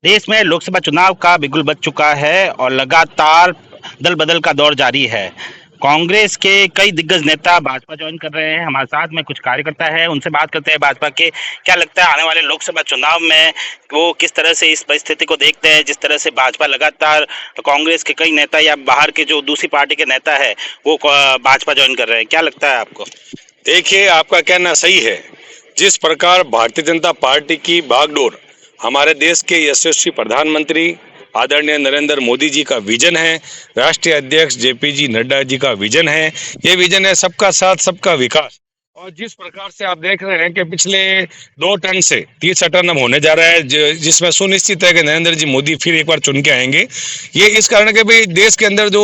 देश में लोकसभा चुनाव का बिगुल बज चुका है और लगातार दल बदल का दौर जारी है। कांग्रेस के कई दिग्गज नेता भाजपा ज्वाइन कर रहे हैं। हमारे साथ में कुछ कार्यकर्ता है, उनसे बात करते हैं भाजपा के। क्या लगता है आने वाले लोकसभा चुनाव में वो किस तरह से इस परिस्थिति को देखते हैं, जिस तरह से भाजपा लगातार कांग्रेस के कई नेता या बाहर के जो दूसरी पार्टी के नेता है वो भाजपा ज्वाइन कर रहे हैं, क्या लगता है आपको? देखिए, आपका कहना सही है। जिस प्रकार भारतीय जनता पार्टी की बागडोर हमारे देश के यशस्वी प्रधानमंत्री आदरणीय नरेंद्र मोदी जी का विजन है, राष्ट्रीय अध्यक्ष जेपी जी नड्डा जी का विजन है। ये विजन है सबका साथ सबका विकास। और जिस प्रकार से आप देख रहे हैं कि पिछले 2 टर्म से तीसरा टर्म अब होने जा रहा है, जिसमें सुनिश्चित है कि नरेंद्र जी मोदी फिर एक बार चुन के आएंगे। ये इस कारण के भाई देश के अंदर जो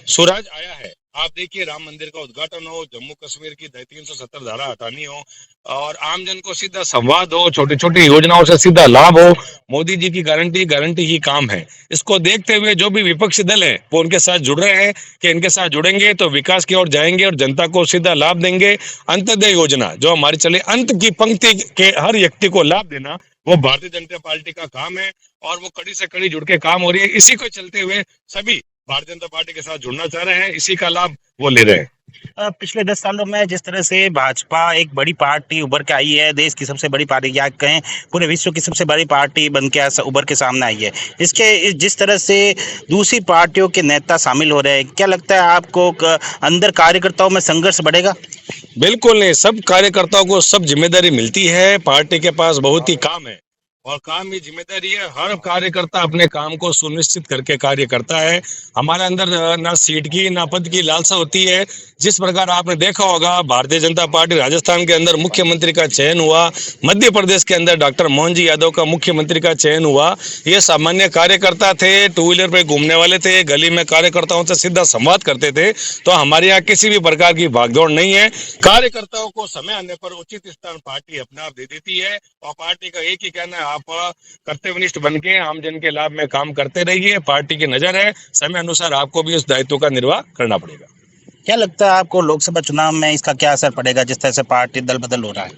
स्वराज आया है, आप देखिए राम मंदिर का उद्घाटन हो, जम्मू कश्मीर की 370 धारा हटानी हो और आमजन को सीधा संवाद हो, छोटी छोटी योजनाओं से सीधा लाभ हो, मोदी जी की गारंटी गारंटी ही काम है। इसको देखते हुए जो भी विपक्षी दल है वो उनके साथ जुड़ रहे हैं कि इनके साथ जुड़ेंगे तो विकास की ओर जाएंगे और जनता को सीधा लाभ देंगे। अंत्योदय योजना जो हमारी चले, अंत की पंक्ति के हर व्यक्ति को लाभ देना, वो भारतीय जनता पार्टी का काम है और वो कड़ी से कड़ी जुड़ के काम हो रही है। इसी को चलते हुए सभी भारतीय जनता पार्टी के साथ जुड़ना चाह रहे हैं, इसी का लाभ वो ले रहे हैं। पिछले 10 सालों में जिस तरह से भाजपा एक बड़ी पार्टी उभर के आई है, देश की सबसे बड़ी पार्टी या कहें पूरे विश्व की सबसे बड़ी पार्टी बन के उभर के सामने आई है। जिस तरह से दूसरी पार्टियों के नेता शामिल हो रहे हैं, क्या लगता है आपको अंदर कार्यकर्ताओं में संघर्ष बढ़ेगा? बिल्कुल नहीं, सब कार्यकर्ताओं को सब जिम्मेदारी मिलती है। पार्टी के पास बहुत ही काम है और काम ही जिम्मेदारी है। हर कार्यकर्ता अपने काम को सुनिश्चित करके कार्य करता है। हमारे अंदर ना सीट की ना पद की लालसा होती है। जिस प्रकार आपने देखा होगा भारतीय जनता पार्टी राजस्थान के अंदर मुख्यमंत्री का चयन हुआ, मध्य प्रदेश के अंदर डॉक्टर मोहन जी यादव का मुख्यमंत्री का चयन हुआ। ये सामान्य कार्यकर्ता थे, टू व्हीलर पे घूमने वाले थे, गली में कार्यकर्ताओं से सीधा संवाद करते थे। तो हमारे यहाँ किसी भी प्रकार की भागदौड़ नहीं है। कार्यकर्ताओं को समय आने पर उचित स्थान पार्टी अपने आप दे देती है और पार्टी का एक ही कहना है, आप कर्तव्यनिष्ठ बन के आमजन के लाभ में काम करते रहिए। पार्टी की नजर है, समय अनुसार आपको भी उस दायित्व का निर्वाह करना पड़ेगा। क्या लगता है आपको लोकसभा चुनाव में इसका क्या असर पड़ेगा, जिस तरह से पार्टी दल बदल हो रहा है?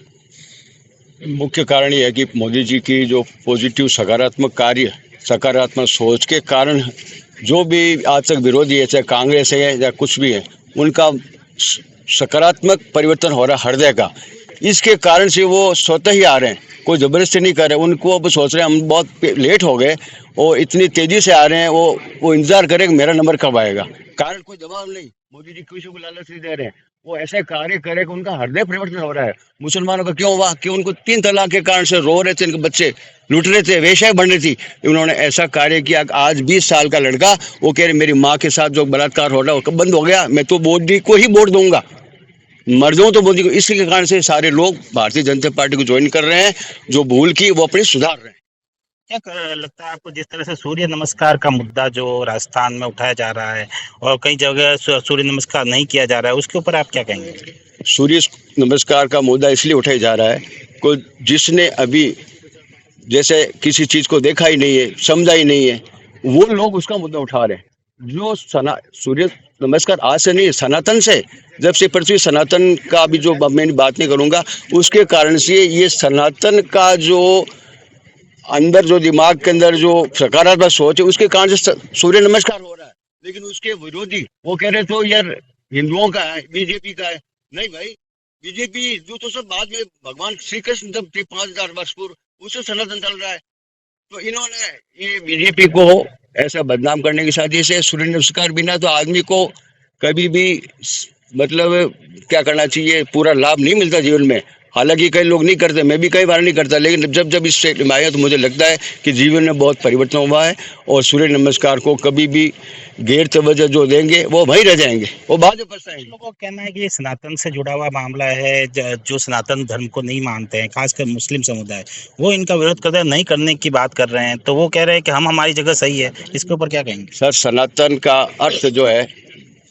मुख्य कारण ये है कि मोदी जी की जो पॉजिटिव सकारात्मक कार्य, सकारात्मक सोच के कारण जो भी आज तक विरोधी है, चाहे कांग्रेस है या कुछ भी है, उनका सकारात्मक परिवर्तन हो रहा है हृदय का। इसके कारण से वो स्वतः ही आ रहे हैं, कोई जबरदस्ती नहीं कर रहे। उनको अब सोच रहे हैं हम बहुत लेट हो गए और इतनी तेजी से आ रहे हैं, वो इंतजार करें कि मेरा नंबर कब आएगा। कारण कोई जवाब नहीं, मोदी जी किसी को लालच नहीं दे रहे हैं। वो ऐसे कार्य करे कि उनका हृदय परिवर्तन हो रहा है। मुसलमानों का क्यों हुआ कि उनको 3 तलाक के कारण से रो रहे थे, इनके बच्चे लूट रहे थे, वेश्याएं बन रही थी। उन्होंने ऐसा कार्य किया। आज 20 साल का लड़का वो कह रहे मेरी माँ के साथ जो बलात्कार हो रहा है वो कब बंद हो गया, मैं तो मोदी को ही वोट दूंगा, मर जाऊं तो मोदी को। इसी के कारण से सारे लोग भारतीय जनता पार्टी को ज्वाइन कर रहे हैं। जो भूल की वो अपनी सुधार रहे हैं। लगता है आपको जिस तरह से सूर्य नमस्कार का मुद्दा जो राजस्थान में उठाया जा रहा है और कई जगह सूर्य नमस्कार नहीं किया जा रहा है, उसके ऊपर आप क्या कहेंगे? सूर्य नमस्कार का मुद्दा इसलिए उठाया जा रहा है को जिसने अभी जैसे किसी चीज को देखा ही नहीं है, समझा ही नहीं है, वो लोग उसका मुद्दा उठा रहे हैं। जो सूर्य नमस्कार आज से नहीं, सनातन से, जब से पृथ्वी सनातन का भी जो मैं बात नहीं करूंगा, उसके कारण से ये सनातन का जो अंदर जो दिमाग के अंदर जो सकारात्मक सोच है उसके कारण से सूर्य नमस्कार हो रहा है। लेकिन उसके विरोधी वो कह रहे तो यार हिंदुओं का है, बीजेपी का है। नहीं भाई, बीजेपी हिंदू तो सब बाद में, भगवान श्री कृष्ण जब थे 5000 वर्ष पूर्व, उससे सनातन चल रहा है। तो इन्होंने ये बीजेपी को ऐसा बदनाम करने की साजिश है। सूर्य नमस्कार बिना तो आदमी को कभी भी मतलब क्या करना चाहिए, पूरा लाभ नहीं मिलता जीवन में। हालांकि कई लोग नहीं करते, मैं भी कई बार नहीं करता, लेकिन जब जब इस स्टेट में आया तो मुझे लगता है कि जीवन में बहुत परिवर्तन हुआ है। और सूर्य नमस्कार को कभी भी गैर तवज्जो जो देंगे वो वहीं रह जाएंगे, वो बाद में पछताएंगे। लोगों का कहना है कि ये सनातन से जुड़ा हुआ मामला है। जो सनातन धर्म को नहीं मानते हैं, खासकर मुस्लिम समुदाय, वो इनका विरोध कर रहे हैं, नहीं करने की बात कर रहे हैं। तो वो कह रहे हैं कि हम हमारी जगह सही है। इसके ऊपर क्या कहेंगे? सर, सनातन का अर्थ जो है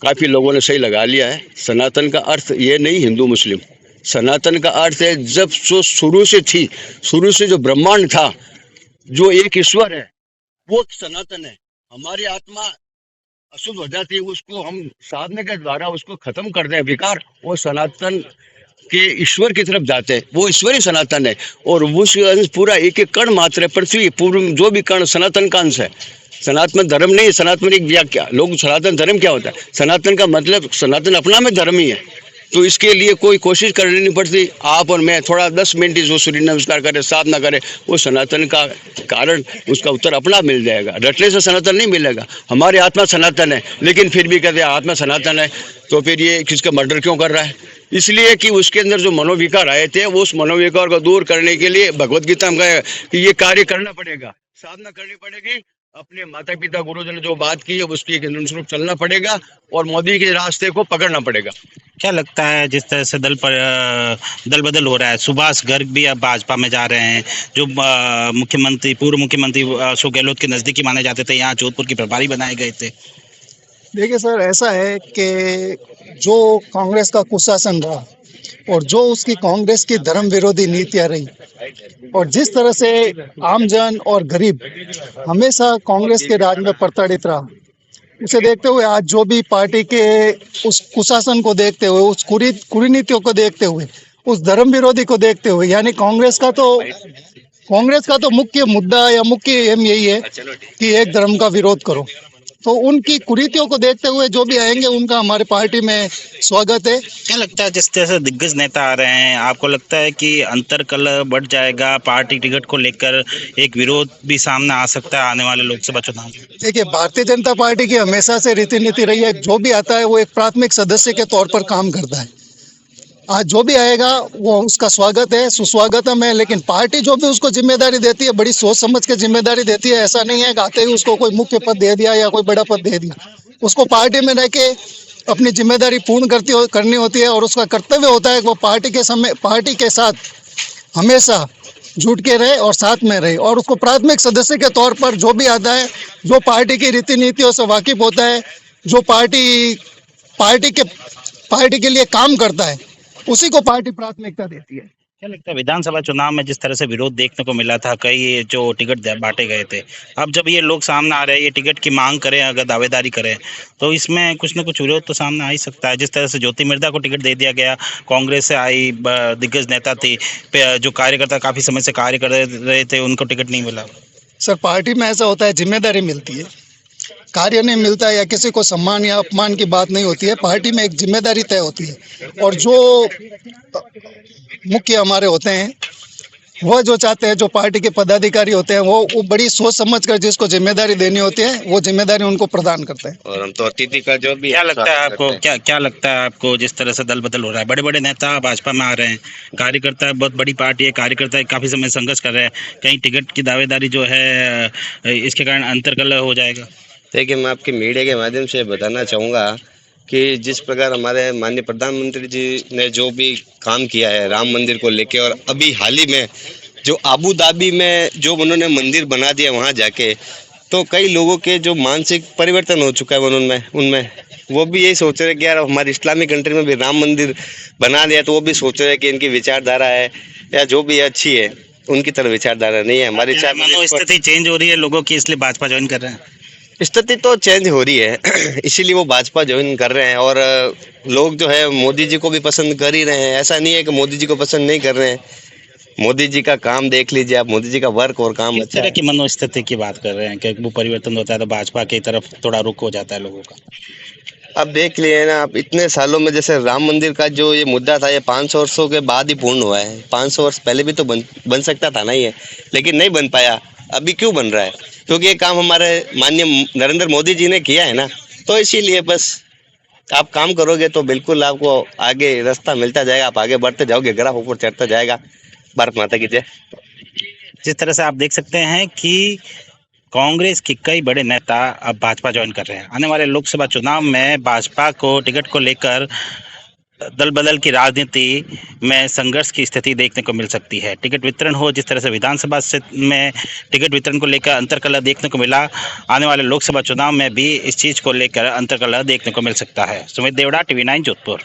काफी लोगों ने सही लगा लिया है। सनातन का अर्थ ये नहीं हिंदू मुस्लिम, सनातन का अर्थ है जब जो शुरू से थी, शुरू से जो ब्रह्मांड था, जो एक ईश्वर है, वो सनातन है। हमारी आत्मा अशुद्ध हो जाती है, उसको हम साधने के द्वारा उसको खत्म कर दें विकार, वो सनातन के ईश्वर की तरफ जाते हैं, वो ईश्वर ही सनातन है। और वो पूरा एक एक कण मात्र है, पृथ्वी पूर्व जो भी कण सनातन का अंश है। सनातन धर्म नहीं, सनातन एक व्याख्या, लोग सनातन धर्म क्या होता है, सनातन का मतलब सनातन अपना में धर्म ही है। तो इसके लिए कोई कोशिश करनी नहीं पड़ती। आप और मैं थोड़ा 10 मिनट ही जो सूर्य नमस्कार करें, साधना करें, वो सनातन का कारण उसका उत्तर अपना मिल जाएगा। रटने से सनातन नहीं मिलेगा। हमारी आत्मा सनातन है, लेकिन फिर भी कहते हैं आत्मा सनातन है, तो फिर ये किसका मर्डर क्यों कर रहा है? इसलिए कि उसके अंदर जो मनोविकार आए थे, वो उस मनोविकार को दूर करने के लिए भगवत गीता में कहा कि ये कार्य करना पड़ेगा, साधना करनी पड़ेगी, अपने माता पिता गुरुजन ने जो बात की है उसकी अनुरूप चलना पड़ेगा और मोदी के रास्ते को पकड़ना पड़ेगा। क्या लगता है जिस तरह से दल बदल हो रहा है, सुभाष गर्ग भी अब भाजपा में जा रहे हैं, जो पूर्व मुख्यमंत्री अशोक गहलोत के नजदीकी माने जाते थे, यहाँ जोधपुर के प्रभारी बनाए गए थे। देखिए सर, ऐसा है कि जो कांग्रेस का कुशासन रहा और जो उसकी कांग्रेस की धर्म विरोधी नीतियां रही और जिस तरह से आमजन और गरीब हमेशा कांग्रेस के राज में प्रताड़ित रहा, उसे देखते हुए आज जो भी पार्टी के उस कुशासन को देखते हुए, उस कुरीनीतियों को देखते हुए, उस धर्म विरोधी को देखते हुए, यानी कांग्रेस का तो मुख्य मुद्दा या मुख्य एम यही है कि एक धर्म का विरोध करो। तो उनकी कुरीतियों को देखते हुए जो भी आएंगे उनका हमारे पार्टी में स्वागत है। क्या लगता है जिस तरह से दिग्गज नेता आ रहे हैं, आपको लगता है कि अंतरकलह बढ़ जाएगा, पार्टी टिकट को लेकर एक विरोध भी सामने आ सकता है आने वाले लोकसभा चुनाव में? देखिए, भारतीय जनता पार्टी की हमेशा से रीति नीति रही है, जो भी आता है वो एक प्राथमिक सदस्य के तौर पर काम करता है। आज जो भी आएगा वो उसका स्वागत है, सुस्वागतम है, लेकिन पार्टी जो भी उसको जिम्मेदारी देती है बड़ी सोच समझ के जिम्मेदारी देती है। ऐसा नहीं है कि आते ही उसको कोई मुख्य पद दे दिया या कोई बड़ा पद दे दिया। उसको पार्टी में रह के अपनी जिम्मेदारी पूर्ण करनी होती है और उसका कर्तव्य होता है कि वो पार्टी के साथ हमेशा जुट के रहे और साथ में रहे, और उसको प्राथमिक सदस्य के तौर पर जो भी आता है, जो पार्टी की रीति नीतियों से वाकिफ होता है, जो पार्टी के लिए काम करता है, उसी को पार्टी प्राथमिकता देती है। क्या लगता है विधानसभा चुनाव में जिस तरह से विरोध देखने को मिला था, कई जो टिकट बांटे गए थे, अब जब ये लोग सामने आ रहे हैं, ये टिकट की मांग करें, अगर दावेदारी करें, तो इसमें कुछ ना कुछ विरोध तो सामने आ ही सकता है। जिस तरह से ज्योति मिर्धा को टिकट दे दिया गया, कांग्रेस से आई दिग्गज नेता थी, जो कार्यकर्ता काफी समय से कार्य कर रहे थे, उनको टिकट नहीं मिला। सर, पार्टी में ऐसा होता है, जिम्मेदारी मिलती है, कार्य नहीं मिलता है या किसी को सम्मान या अपमान की बात नहीं होती है। पार्टी में एक जिम्मेदारी तय होती है और जो मुख्य हमारे होते हैं वो जो चाहते हैं, जो पार्टी के पदाधिकारी होते हैं, वो बड़ी सोच समझ कर जिसको जिम्मेदारी देनी होती है वो जिम्मेदारी उनको प्रदान करते हैं। और हम तो अतिथि का जो भी क्या लगता है आपको, क्या लगता है आपको जिस तरह से दल बदल हो रहा है, बड़े बड़े नेता भाजपा में आ रहे हैं, कार्यकर्ता बहुत बड़ी पार्टी है, कार्यकर्ता काफी समय संघर्ष कर रहे हैं, कहीं टिकट की दावेदारी जो है इसके कारण अंतरकलह हो जाएगा? देखिए, मैं आपके मीडिया के माध्यम से बताना चाहूँगा कि जिस प्रकार हमारे माननीय प्रधानमंत्री जी ने जो भी काम किया है राम मंदिर को लेके, और अभी हाल ही में जो अबू धाबी में जो उन्होंने मंदिर बना दिया वहाँ जाके, तो कई लोगों के जो मानसिक परिवर्तन हो चुका है उनमें वो भी यही सोच रहे हैं कि यार हमारी इस्लामिक कंट्री में भी राम मंदिर बना दिया, तो वो भी सोच रहे हैं कि इनकी विचारधारा है या जो भी अच्छी है, उनकी तरह विचारधारा नहीं है हमारी। स्थिति चेंज हो रही है लोगों की, इसलिए भाजपा ज्वाइन कर रहे हैं। स्थिति तो चेंज हो रही है इसीलिए वो भाजपा ज्वाइन कर रहे हैं, और लोग जो है मोदी जी को भी पसंद कर ही रहे हैं। ऐसा नहीं है कि मोदी जी को पसंद नहीं कर रहे हैं। मोदी जी का काम देख लीजिए आप, मोदी जी का वर्क और काम इस तरह की मनोस्थिति की बात कर रहे हैं कि वो परिवर्तन होता है तो भाजपा की तरफ थोड़ा रुख हो जाता है लोगों का। अब देख लिए ना आप, इतने सालों में जैसे राम मंदिर का जो ये मुद्दा था, ये 500 वर्षों के बाद ही पूर्ण हुआ है। 500 वर्ष पहले भी तो बन सकता था ना ये, लेकिन नहीं बन पाया। अभी क्यों बन रहा है? क्योंकि ये काम हमारे माननीय नरेंद्र मोदी जी ने किया है ना, तो इसीलिए बस आप काम करोगे तो बिल्कुल आपको आगे रास्ता मिलता जाएगा, आप आगे बढ़ते जाओगे, ग्राफ ऊपर चढ़ता जाएगा। भारत माता की जय। जिस तरह से आप देख सकते हैं कि कांग्रेस के कई बड़े नेता अब भाजपा ज्वाइन कर रहे हैं। आने वाले लोकसभा चुनाव में भाजपा को टिकट को लेकर दल बदल की राजनीति में संघर्ष की स्थिति देखने को मिल सकती है। टिकट वितरण हो, जिस तरह से विधानसभा में टिकट वितरण को लेकर अंतरकलह देखने को मिला, आने वाले लोकसभा चुनाव में भी इस चीज़ को लेकर अंतरकलह देखने को मिल सकता है। सुमित देवड़ा, TV9 जोधपुर।